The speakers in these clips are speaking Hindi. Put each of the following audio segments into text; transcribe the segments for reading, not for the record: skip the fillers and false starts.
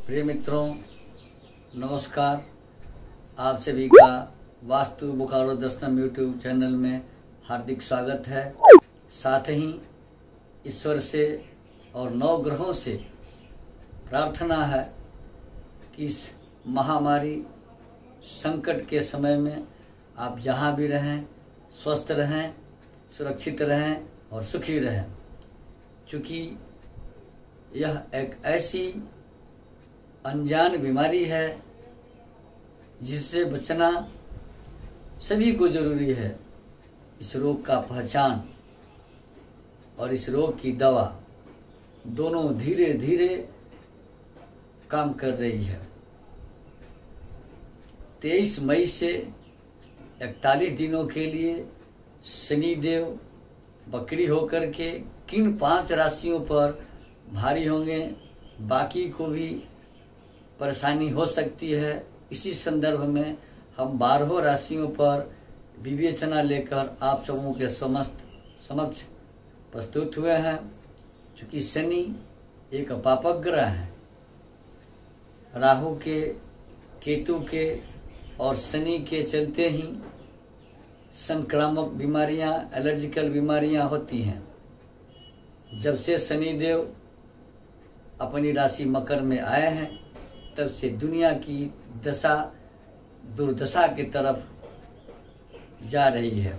प्रिय मित्रों, नमस्कार। आप सभी का वास्तु बोकारो दर्शनम यूट्यूब चैनल में हार्दिक स्वागत है। साथ ही ईश्वर से और नौ ग्रहों से प्रार्थना है कि इस महामारी संकट के समय में आप जहाँ भी रहें स्वस्थ रहें, सुरक्षित रहें और सुखी रहें। चूँकि यह एक ऐसी अनजान बीमारी है जिससे बचना सभी को जरूरी है। इस रोग का पहचान और इस रोग की दवा दोनों धीरे धीरे काम कर रही है। 23 मई से 41 दिनों के लिए शनिदेव बकरी होकर के किन 5 राशियों पर भारी होंगे, बाकी को भी परेशानी हो सकती है। इसी संदर्भ में हम 12 राशियों पर विवेचना लेकर आप सबों के समक्ष प्रस्तुत हुए हैं। चूँकि शनि एक पापक ग्रह है, राहु के, केतु के और शनि के चलते ही संक्रामक बीमारियां, एलर्जिकल बीमारियां होती हैं। जब से शनिदेव अपनी राशि मकर में आए हैं तब से दुनिया की दशा दुर्दशा की तरफ जा रही है।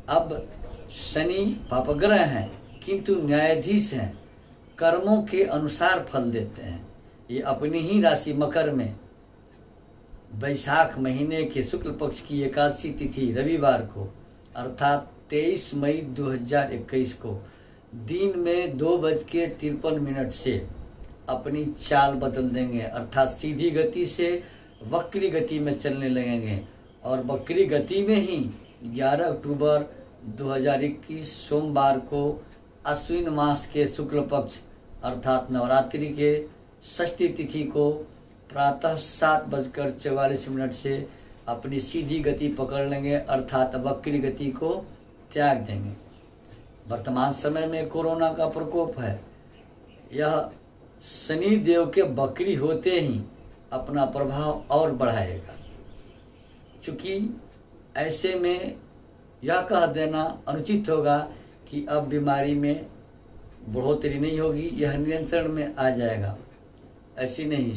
अब शनि पापग्रह हैं किंतु न्यायाधीश हैं, कर्मों के अनुसार फल देते हैं। ये अपनी ही राशि मकर में वैशाख महीने के शुक्ल पक्ष की एकादशी तिथि रविवार को अर्थात 23 मई 2021 को दिन में 2:53 से अपनी चाल बदल देंगे, अर्थात सीधी गति से वक्री गति में चलने लगेंगे। और वक्री गति में ही 11 अक्टूबर 2021 सोमवार को अश्विन मास के शुक्ल पक्ष अर्थात नवरात्रि के षष्ठी तिथि को प्रातः 7:44 से अपनी सीधी गति पकड़ लेंगे, अर्थात वक्री गति को त्याग देंगे। वर्तमान समय में कोरोना का प्रकोप है। यह शनि देव के बकरी होते ही अपना प्रभाव और बढ़ाएगा। चूँकि ऐसे में यह कह देना अनुचित होगा कि अब बीमारी में बढ़ोतरी नहीं होगी, यह नियंत्रण में आ जाएगा। ऐसी नहीं,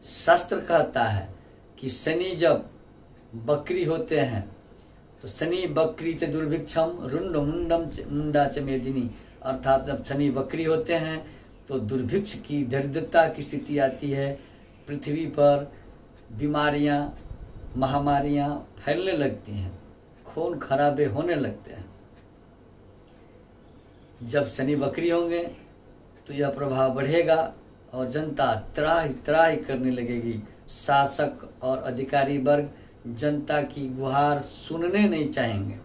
शास्त्र कहता है कि शनि जब बकरी होते हैं तो शनि बकरी च दुर्भिक्षम रुंड मुंडा च मेदिनी, अर्थात जब शनि बकरी होते हैं तो दुर्भिक्ष की, दरिद्रता की स्थिति आती है। पृथ्वी पर बीमारियां, महामारियां फैलने लगती हैं, खून खराबे होने लगते हैं। जब शनि बकरी होंगे तो यह प्रभाव बढ़ेगा और जनता त्राहि त्राहि करने लगेगी। शासक और अधिकारी वर्ग जनता की गुहार सुनने नहीं चाहेंगे।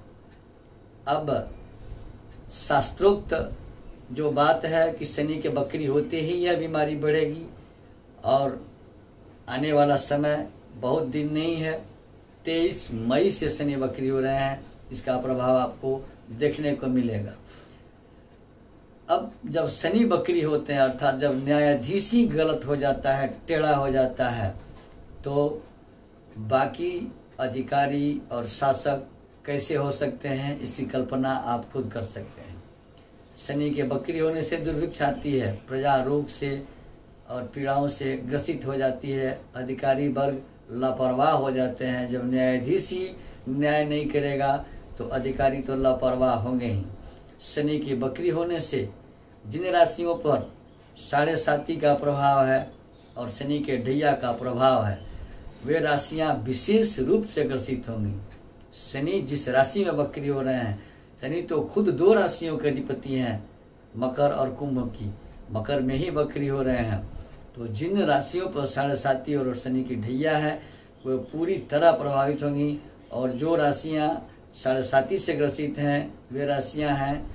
अब शास्त्रोक्त जो बात है कि शनि के बकरी होते ही यह बीमारी बढ़ेगी और आने वाला समय बहुत दिन नहीं है। 23 मई से शनि बकरी हो रहे हैं, इसका प्रभाव आपको देखने को मिलेगा। अब जब शनि बकरी होते हैं अर्थात जब न्यायाधीश ही गलत हो जाता है, टेढ़ा हो जाता है, तो बाकी अधिकारी और शासक कैसे हो सकते हैं, इसकी कल्पना आप खुद कर सकते हैं। शनि के बकरी होने से दुर्भिक्ष आती है, प्रजा रोग से और पीड़ाओं से ग्रसित हो जाती है, अधिकारी वर्ग लापरवाह हो जाते हैं। जब न्यायाधीश ही न्याय नहीं करेगा तो अधिकारी तो लापरवाह होंगे ही। शनि की बकरी होने से जिन राशियों पर 7.5 का प्रभाव है और शनि के ढैया का प्रभाव है, वे राशियां विशेष रूप से ग्रसित होंगी। शनि जिस राशि में बकरी हो रहे हैं, शनि तो खुद 2 राशियों के अधिपति हैं, मकर और कुंभ की। मकर में ही बकरी हो रहे हैं, तो जिन राशियों पर 7.5 और शनि की ढैया है वो पूरी तरह प्रभावित होंगी। और जो राशियां 7.5 से ग्रसित हैं वे राशियां हैं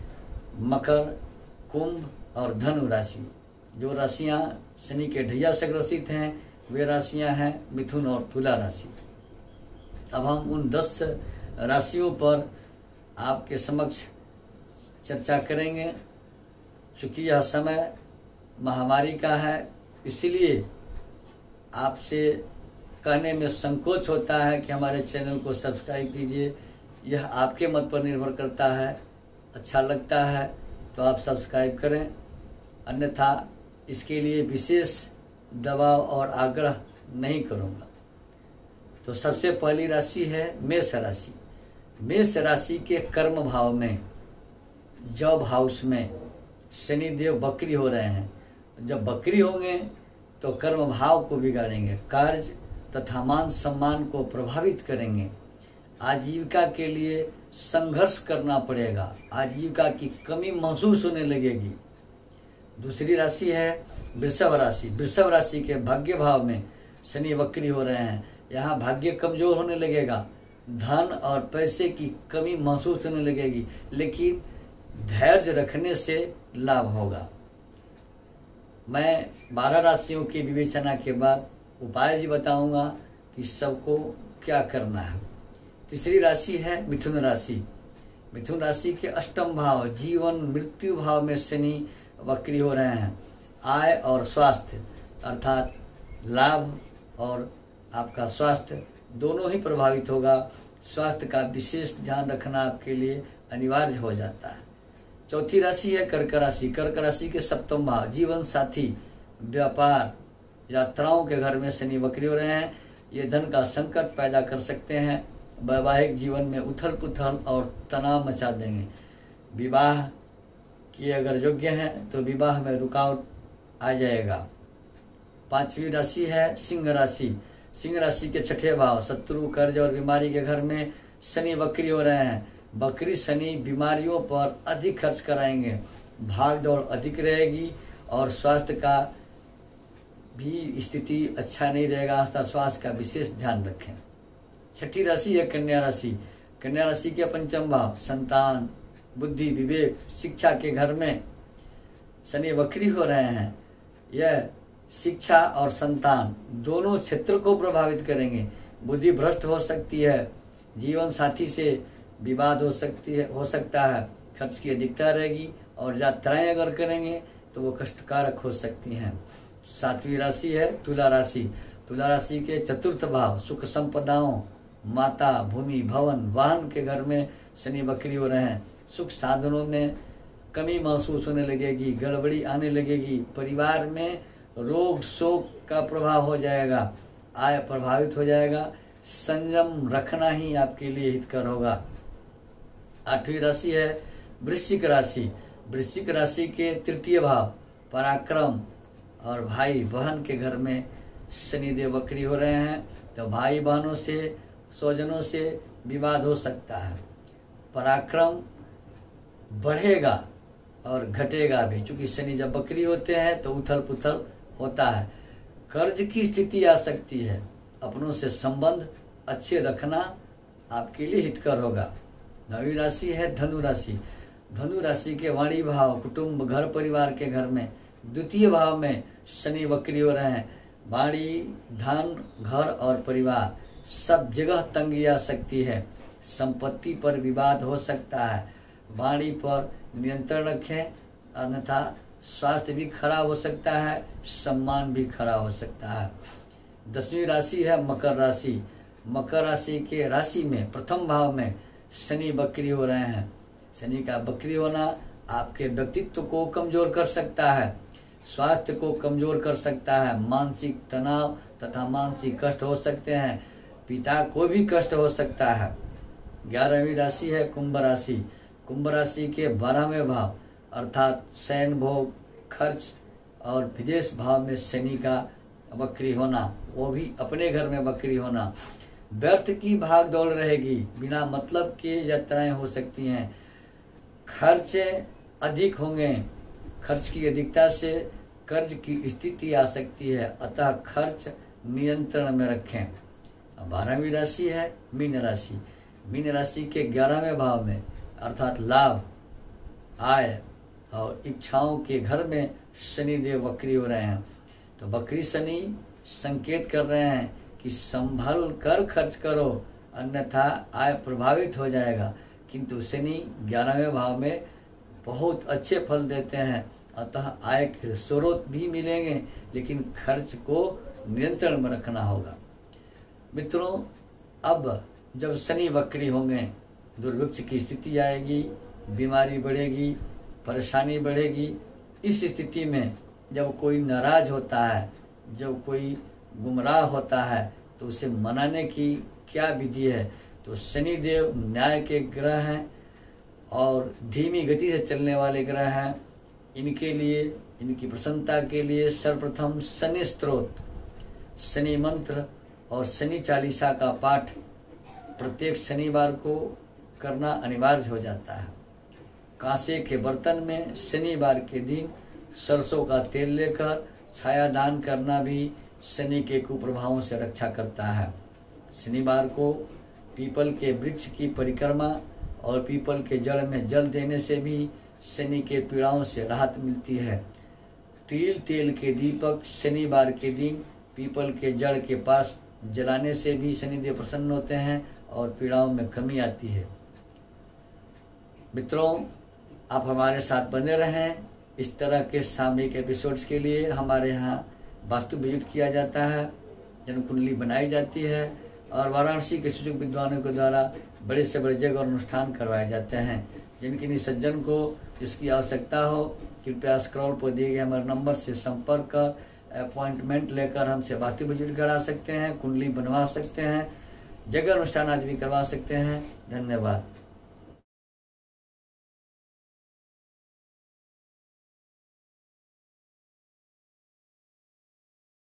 मकर, कुंभ और धनु राशि। जो राशियां शनि के ढैया से ग्रसित हैं वे राशियां हैं मिथुन और तुला राशि। अब हम उन 10 राशियों पर आपके समक्ष चर्चा करेंगे। चूँकि यह समय महामारी का है, इसलिए आपसे कहने में संकोच होता है कि हमारे चैनल को सब्सक्राइब कीजिए। यह आपके मत पर निर्भर करता है, अच्छा लगता है तो आप सब्सक्राइब करें, अन्यथा इसके लिए विशेष दबाव और आग्रह नहीं करूँगा। तो सबसे पहली राशि है मेष राशि। मेष राशि के कर्म भाव में, जॉब हाउस में शनि देव वक्री हो रहे हैं। जब वक्री होंगे तो कर्म भाव को बिगाड़ेंगे, कार्य तथा मान सम्मान को प्रभावित करेंगे। आजीविका के लिए संघर्ष करना पड़ेगा, आजीविका की कमी महसूस होने लगेगी। दूसरी राशि है वृषभ राशि। वृषभ राशि के भाग्य भाव में शनि वक्री हो रहे हैं। यहाँ भाग्य कमजोर होने लगेगा, धन और पैसे की कमी महसूस होने लगेगी, लेकिन धैर्य रखने से लाभ होगा। मैं 12 राशियों की विवेचना के बाद उपाय भी बताऊंगा कि सबको क्या करना है। तीसरी राशि है मिथुन राशि। मिथुन राशि के अष्टम भाव जीवन मृत्यु भाव में शनि वक्री हो रहे हैं। आय और स्वास्थ्य अर्थात लाभ और आपका स्वास्थ्य दोनों ही प्रभावित होगा। स्वास्थ्य का विशेष ध्यान रखना आपके लिए अनिवार्य हो जाता है। चौथी राशि है कर्क राशि। कर्क राशि के सप्तम भाव जीवन साथी, व्यापार, यात्राओं के घर में शनि वक्री हो रहे हैं। ये धन का संकट पैदा कर सकते हैं, वैवाहिक जीवन में उथल पुथल और तनाव मचा देंगे। विवाह की अगर योग्य हैं तो विवाह में रुकावट आ जाएगा। पांचवी राशि है सिंह राशि। सिंह राशि के छठे भाव शत्रु, कर्ज और बीमारी के घर में शनि वक्री हो रहे हैं। वक्री शनि बीमारियों पर अधिक खर्च कराएंगे, भाग दौड़ अधिक रहेगी और स्वास्थ्य का भी स्थिति अच्छा नहीं रहेगा, स्वास्थ्य का विशेष ध्यान रखें। छठी राशि है कन्या राशि। कन्या राशि के पंचम भाव संतान, बुद्धि, विवेक, शिक्षा के घर में शनि वक्री हो रहे हैं। यह शिक्षा और संतान दोनों क्षेत्र को प्रभावित करेंगे। बुद्धि भ्रष्ट हो सकती है, जीवन साथी से विवाद हो सकता है, खर्च की अधिकता रहेगी और यात्राएं अगर करेंगे तो वो कष्टकारक हो सकती हैं। सातवीं राशि है तुला राशि। तुला राशि के चतुर्थ भाव सुख संपदाओं, माता, भूमि, भवन, वाहन के घर में शनि वक्री हो रहे हैं। सुख साधनों में कमी महसूस होने लगेगी, गड़बड़ी आने लगेगी, परिवार में रोग शोक का प्रभाव हो जाएगा, आय प्रभावित हो जाएगा। संयम रखना ही आपके लिए हितकर होगा। आठवीं राशि है वृश्चिक राशि। वृश्चिक राशि के तृतीय भाव पराक्रम और भाई बहन के घर में शनि देव वक्री हो रहे हैं। तो भाई बहनों से, स्वजनों से विवाद हो सकता है। पराक्रम बढ़ेगा और घटेगा भी, क्योंकि शनि जब वक्री होते हैं तो उथल पुथल होता है। कर्ज की स्थिति आ सकती है। अपनों से संबंध अच्छे रखना आपके लिए हितकर होगा। नवीं राशि है धनु राशि। धनु राशि के वाणी भाव कुटुंब, घर परिवार के घर में द्वितीय भाव में शनि वक्री हो रहे हैं। वाणी, धन, घर और परिवार सब जगह तंगी आ सकती है। संपत्ति पर विवाद हो सकता है। वाणी पर नियंत्रण रखें, अन्यथा स्वास्थ्य भी खराब हो सकता है, सम्मान भी खराब हो सकता है। 10वीं राशि है मकर राशि। मकर राशि के राशि में प्रथम भाव में शनि वक्री हो रहे हैं। शनि का वक्री होना आपके व्यक्तित्व को कमजोर कर सकता है, स्वास्थ्य को कमजोर कर सकता है, मानसिक तनाव तथा मानसिक कष्ट हो सकते हैं, पिता को भी कष्ट हो सकता है। 11वीं राशि है कुंभ राशि। कुंभ राशि के 12वें भाव अर्थात शयन भोग, खर्च और विदेश भाव में शनि का वक्री होना, वो भी अपने घर में वक्री होना। व्यर्थ की भाग दौड़ रहेगी, बिना मतलब के यात्राएं हो सकती हैं, खर्च अधिक होंगे, खर्च की अधिकता से कर्ज की स्थिति आ सकती है, अतः खर्च नियंत्रण में रखें। 12वीं राशि है मीन राशि। मीन राशि के 11वें भाव में अर्थात लाभ, आय और इच्छाओं के घर में शनि देव वक्री हो रहे हैं। तो वक्री शनि संकेत कर रहे हैं कि संभल कर खर्च करो, अन्यथा आय प्रभावित हो जाएगा। किंतु शनि 11वें भाव में बहुत अच्छे फल देते हैं, अतः आय के स्रोत भी मिलेंगे, लेकिन खर्च को नियंत्रण में रखना होगा। मित्रों, अब जब शनि वक्री होंगे, दुर्भिक्ष की स्थिति आएगी, बीमारी बढ़ेगी, परेशानी बढ़ेगी। इस स्थिति में जब कोई नाराज होता है, जब कोई गुमराह होता है, तो उसे मनाने की क्या विधि है? तो शनिदेव न्याय के ग्रह हैं और धीमी गति से चलने वाले ग्रह हैं। इनके लिए, इनकी प्रसन्नता के लिए सर्वप्रथम शनि स्तोत्र, शनि मंत्र और शनि चालीसा का पाठ प्रत्येक शनिवार को करना अनिवार्य हो जाता है। कांसे के बर्तन में शनिवार के दिन सरसों का तेल लेकर छायादान करना भी शनि के कुप्रभावों से रक्षा करता है। शनिवार को पीपल के वृक्ष की परिक्रमा और पीपल के जड़ में जल देने से भी शनि के पीड़ाओं से राहत मिलती है। तिल तेल के दीपक शनिवार के दिन पीपल के जड़ के पास जलाने से भी शनिदेव प्रसन्न होते हैं और पीड़ाओं में कमी आती है। मित्रों, आप हमारे साथ बने रहें। इस तरह के सामयिक एपिसोड्स के लिए हमारे यहाँ वास्तु विजिट किया जाता है, जन्म कुंडली बनाई जाती है और वाराणसी के सुजग विद्वानों के द्वारा बड़े से बड़े जगह और अनुष्ठान करवाए जाते हैं। जिनकी सज्जन को इसकी आवश्यकता हो, कृपया स्क्रॉल पर दिए गए हमारे नंबर से संपर्क कर अपॉइंटमेंट लेकर हमसे वास्तु विजिट करा सकते हैं, कुंडली बनवा सकते हैं, जगह अनुष्ठान आज भी करवा सकते हैं। धन्यवाद।